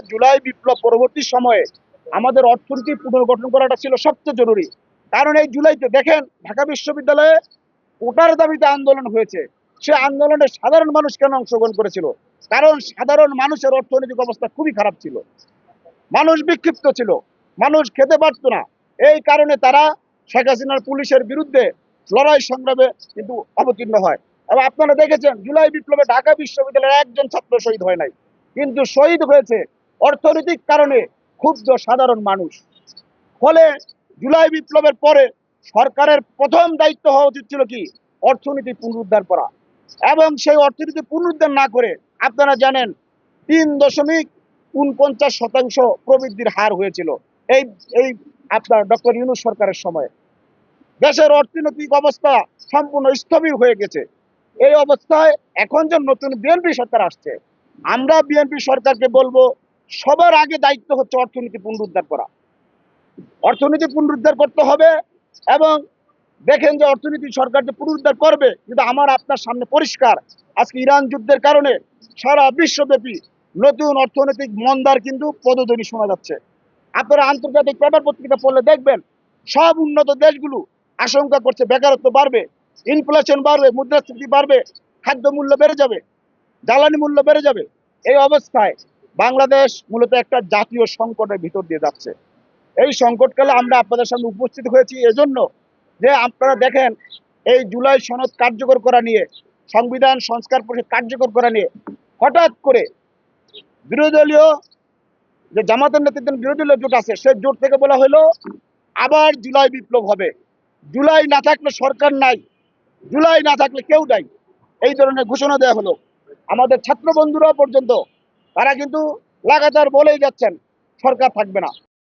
জুলাই বিপ্লব পরবর্তী সময়ে আমাদের অর্থনীতি পুনর্গঠন করাটা ছিল সবচেয়ে জরুরি। কারণ এই জুলাইতে দেখেন ঢাকা বিশ্ববিদ্যালয়ে কোটার দাবিতে আন্দোলন হয়েছে। সে আন্দোলনে সাধারণ মানুষ কেন অংশগ্রহণ করেছিল? কারণ সাধারণ মানুষের অর্থনৈতিক অবস্থা খুবই খারাপ ছিল, মানুষ বিক্ষিপ্ত ছিল, মানুষ খেতে পারত না। এই কারণে তারা শেখ হাসিনার পুলিশের বিরুদ্ধে লড়াই সংগ্রামে কিন্তু অবতীর্ণ হয়। এবং আপনারা দেখেছেন জুলাই বিপ্লবে ঢাকা বিশ্ববিদ্যালয়ের একজন ছাত্র শহীদ হয় নাই, কিন্তু শহীদ হয়েছে অর্থনৈতিক কারণে ক্ষুব্ধ সাধারণ মানুষ। ফলে জুলাই বিপ্লবের পরে সরকারের প্রথম দায়িত্ব হওয়া উচিত ছিল কি? অর্থনীতি পুনরুদ্ধার করা। এবং সেই অর্থনীতি পুনরুদ্ধার না করে আপনারা জানেন ৩.৪৯% প্রবৃদ্ধির হার হয়েছিল এই এই আপনার ডক্টর ইউনূস সরকারের সময়। দেশের অর্থনৈতিক অবস্থা সম্পূর্ণ স্থবির হয়ে গেছে। এই অবস্থায় এখন যে নতুন বিএনপি সরকার আসছে, আমরা বিএনপি সরকারকে বলবো সবার আগে দায়িত্ব হচ্ছে অর্থনীতি পুনরুদ্ধার করা। অর্থনীতি পুনরুদ্ধার করতে হবে। এবং দেখেন যে অর্থনীতি সরকার যে পুনরুদ্ধার করবে, কিন্তু আমার আপনার সামনে পরিষ্কার আজকে ইরান যুদ্ধের কারণে সারা বিশ্বব্যাপী নতুন অর্থনৈতিক মন্দার কিন্তু পদধ্বনি শোনা যাচ্ছে। আপনারা আন্তর্জাতিক পেপার পত্রিকা পড়লে দেখবেন সব উন্নত দেশগুলো আশঙ্কা করছে বেকারত্ব বাড়বে, ইনফ্লেশন বাড়বে, মুদ্রাস্ফীতি বাড়বে, খাদ্য মূল্য বেড়ে যাবে, জ্বালানি মূল্য বেড়ে যাবে। এই অবস্থায় বাংলাদেশ মূলত একটা জাতীয় সংকটের ভিতর দিয়ে যাচ্ছে। এই সংকটকালে আমরা আপনাদের সামনে উপস্থিত হয়েছি এজন্য যে আপনারা দেখেন এই জুলাই সনদ কার্যকর করা নিয়ে, সংবিধান সংস্কার পরিষদ কার্যকর করা নিয়ে হঠাৎ করে বিরোধী দলীয় যে জামাতের নেতৃত্বে বিরোধী দলীয় জোট আছে, সেই জোট থেকে বলা হলো আবার জুলাই বিপ্লব হবে, জুলাই না থাকলে সরকার নাই, জুলাই না থাকলে কেউ নাই, এই ধরনের ঘোষণা দেওয়া হলো। আমাদের ছাত্র বন্ধুরা পর্যন্ত তারা কিন্তু লাগাতার বলেই যাচ্ছেন সরকার থাকবে না।